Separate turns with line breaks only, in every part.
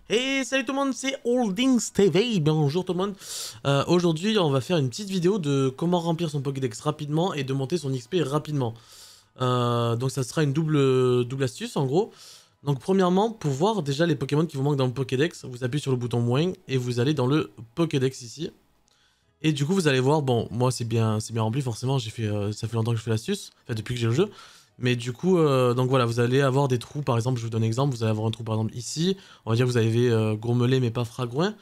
Hey, salut tout le monde, c'est Holdings TV, bonjour tout le monde. Aujourd'hui, on va faire une petite vidéo de comment remplir son Pokédex rapidement et de monter son XP rapidement. Donc ça sera une double astuce en gros. Donc premièrement, pour voir déjà les Pokémon qui vous manquent dans le Pokédex, vous appuyez sur le bouton moins et vous allez dans le Pokédex ici. Et du coup vous allez voir, bon moi c'est bien rempli forcément, j'ai fait, ça fait longtemps que je fais l'astuce, enfin depuis que j'ai le jeu. Mais du coup, donc voilà, vous allez avoir des trous, par exemple, je vous donne un exemple, vous allez avoir un trou par exemple ici, on va dire que vous avez Grommelé mais pas Fragouin.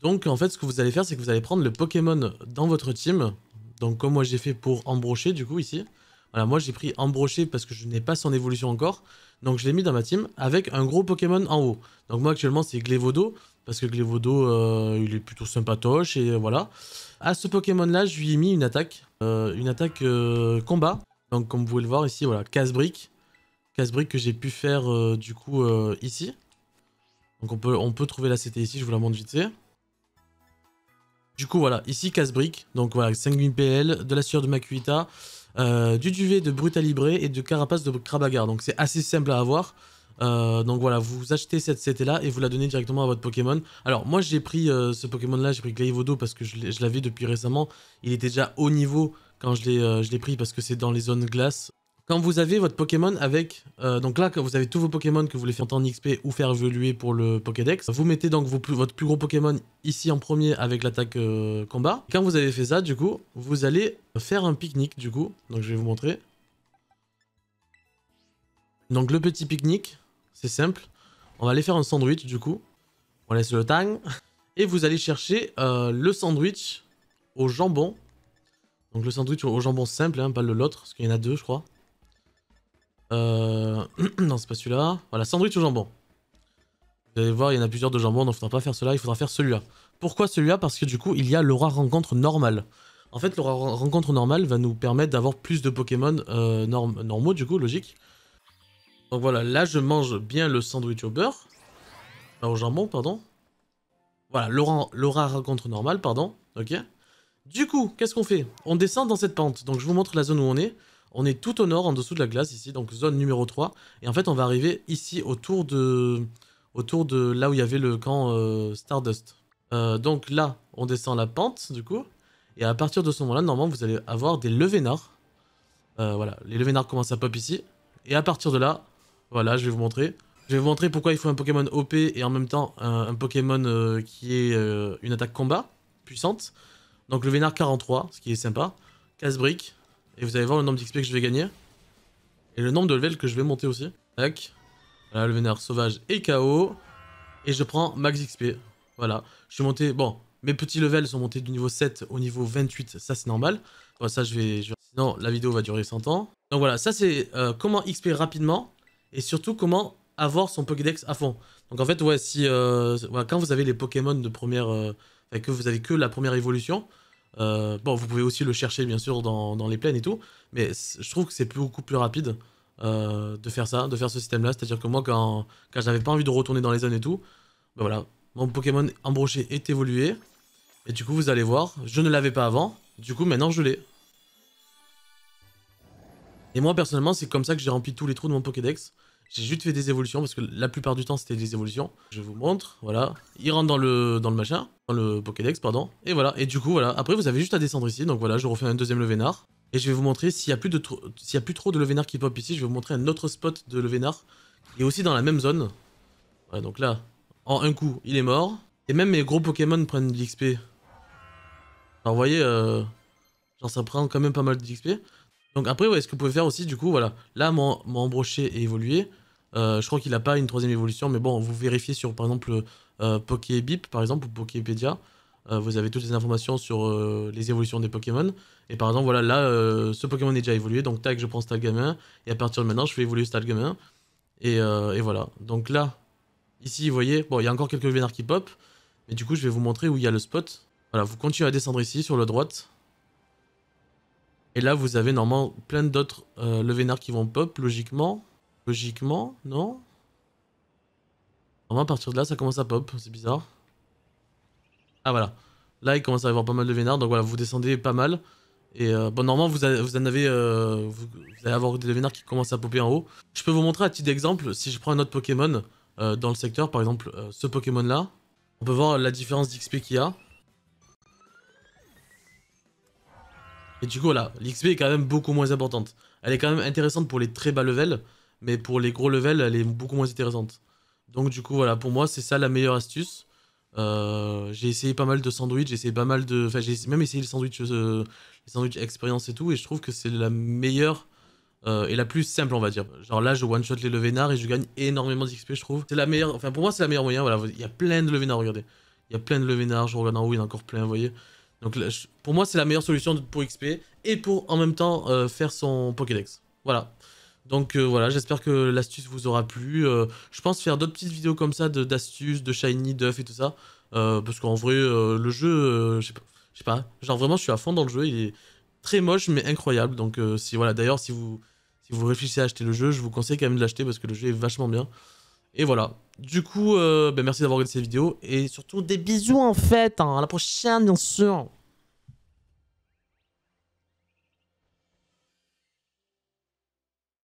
Donc en fait ce que vous allez faire c'est que vous allez prendre le Pokémon dans votre team, donc comme moi j'ai fait pour Embrocher du coup ici. Voilà, moi j'ai pris Embrocher parce que je n'ai pas son évolution encore, donc je l'ai mis dans ma team avec un gros Pokémon en haut. Donc moi actuellement c'est Glévodo, parce que Glévodo il est plutôt sympatoche et voilà. À ce Pokémon là je lui ai mis une attaque combat. Donc comme vous pouvez le voir ici, voilà, casse-brique. Casse-brique que j'ai pu faire du coup ici. Donc on peut trouver la CT ici, je vous la montre vite fait. Du coup voilà, ici casse-brique. Donc voilà, sanguine PL, de la sueur de Makuhita, du duvet de Brutalibré et de carapace de Krabagar. Donc c'est assez simple à avoir. Donc voilà, vous achetez cette CT là et vous la donnez directement à votre Pokémon. Alors moi j'ai pris ce Pokémon là, j'ai pris Gleivodo parce que je l'avais depuis récemment. Il était déjà haut niveau quand je l'ai pris parce que c'est dans les zones glace. Quand vous avez votre Pokémon avec... donc là, quand vous avez tous vos Pokémon que vous voulez faire monter en XP ou faire évoluer pour le Pokédex, vous mettez donc votre plus gros Pokémon ici en premier avec l'attaque combat. Quand vous avez fait ça, du coup, vous allez faire un pique-nique, du coup. Donc je vais vous montrer. Donc le petit pique-nique, c'est simple. On va aller faire un sandwich, du coup. On laisse le temps. Et vous allez chercher le sandwich au jambon. Donc le sandwich au jambon simple, hein, pas l'autre, parce qu'il y en a deux, je crois. Non, c'est pas celui-là. Voilà, sandwich au jambon. Vous allez voir, il y en a plusieurs de jambon, donc il faudra pas faire cela, il faudra faire celui-là. Pourquoi celui-là? Parce que du coup, il y a l'aura rencontre normale. En fait, l'aura rencontre normale va nous permettre d'avoir plus de Pokémon normaux, du coup, logique. Donc voilà, là, je mange bien le sandwich au beurre. Au jambon, pardon. Voilà, l'aura rencontre normale, pardon. Ok. Du coup, qu'est-ce qu'on fait? On descend dans cette pente. Donc je vous montre la zone où on est. On est tout au nord, en dessous de la glace, ici, donc zone numéro 3. Et en fait, on va arriver ici, autour de là où il y avait le camp Stardust. Donc là, on descend la pente, du coup. Et à partir de ce moment-là, normalement, vous allez avoir des levénards. Voilà, les levénards commencent à pop ici. Et à partir de là, voilà, je vais vous montrer. Je vais vous montrer pourquoi il faut un Pokémon OP et en même temps un Pokémon qui est une attaque combat puissante. Donc le Vénard 43, ce qui est sympa. Casse-brique. Et vous allez voir le nombre d'XP que je vais gagner. Et le nombre de levels que je vais monter aussi. Tac. Voilà, le Vénard sauvage est KO. Et je prends max XP. Voilà. Je suis monté... Bon, mes petits levels sont montés du niveau 7 au niveau 28. Ça, c'est normal. Bon, ça, sinon, la vidéo va durer 100 ans. Donc voilà, ça, c'est comment XP rapidement. Et surtout, comment avoir son Pokédex à fond. Donc en fait, ouais, si... voilà, quand vous avez les Pokémon de première... enfin, que vous avez que la première évolution... bon, vous pouvez aussi le chercher bien sûr dans les plaines et tout, mais je trouve que c'est beaucoup plus rapide de faire ça, de faire ce système-là. C'est-à-dire que moi, quand j'avais pas envie de retourner dans les zones et tout, ben voilà, mon Pokémon embroché est évolué. Et du coup, vous allez voir, je ne l'avais pas avant, du coup, maintenant je l'ai. Et moi, personnellement, c'est comme ça que j'ai rempli tous les trous de mon Pokédex. J'ai juste fait des évolutions, parce que la plupart du temps, c'était des évolutions. Je vous montre, voilà. Il rentre dans le machin, dans le Pokédex, pardon. Et voilà, et du coup, voilà. Après, vous avez juste à descendre ici, donc voilà, je refais un deuxième Levénard. Et je vais vous montrer, s'il y a plus trop de Levénard qui pop ici, je vais vous montrer un autre spot de Levénard, qui est aussi dans la même zone. Voilà, donc là, en un coup, il est mort. Et même mes gros Pokémon prennent de l'XP. Alors, vous voyez, genre, ça prend quand même pas mal d'XP. Donc après, ouais, ce que vous pouvez faire aussi, du coup, voilà. Là, mon embroché est évolué. Je crois qu'il n'a pas une troisième évolution, mais bon, vous vérifiez sur, par exemple, Pokébip, par exemple, ou Poképédia. Vous avez toutes les informations sur les évolutions des Pokémon. Et par exemple, voilà, là, ce Pokémon est déjà évolué. Donc, tac, je prends Stalgamin. Et à partir de maintenant, je fais évoluer Stalgamin. Et voilà. Donc là, ici, vous voyez, bon, il y a encore quelques vénards qui pop. Mais du coup, je vais vous montrer où il y a le spot. Voilà, vous continuez à descendre ici, sur la droite. Et là, vous avez normalement plein d'autres Levénards qui vont pop, logiquement. Logiquement, non? Normalement, à partir de là, ça commence à pop, c'est bizarre. Ah, voilà. Là, il commence à y avoir pas mal de Vénards, donc voilà, vous descendez pas mal. Et bon, normalement, vous en avez... vous allez avoir des Vénards qui commencent à popper en haut. Je peux vous montrer à titre d'exemple, si je prends un autre Pokémon, dans le secteur, par exemple ce Pokémon là, on peut voir la différence d'XP qu'il y a. Et du coup voilà, l'XP est quand même beaucoup moins importante. Elle est quand même intéressante pour les très bas levels, mais pour les gros levels, elle est beaucoup moins intéressante. Donc du coup voilà, pour moi c'est ça la meilleure astuce. J'ai essayé pas mal de sandwichs, j'ai essayé pas mal de... Enfin j'ai même essayé les sandwichs expérience et tout, et je trouve que c'est la meilleure et la plus simple on va dire. Genre là je one shot les levénards et je gagne énormément d'XP je trouve. C'est la meilleure, enfin pour moi c'est la meilleure moyen, voilà, il y a plein de levénards, regardez. Il y a plein de levénards, je regarde en haut, il y en a encore plein, vous voyez. Donc là, pour moi c'est la meilleure solution pour XP et pour en même temps faire son Pokédex. Voilà. Donc voilà, j'espère que l'astuce vous aura plu. Je pense faire d'autres petites vidéos comme ça d'astuces, de shiny, d'œufs et tout ça. Parce qu'en vrai, le jeu, je sais pas, genre vraiment je suis à fond dans le jeu, il est très moche mais incroyable. Donc si voilà, d'ailleurs si vous réfléchissez à acheter le jeu, je vous conseille quand même de l'acheter parce que le jeu est vachement bien. Et voilà. Du coup, ben merci d'avoir regardé cette vidéo et surtout des bisous en fait, hein. À la prochaine bien sûr.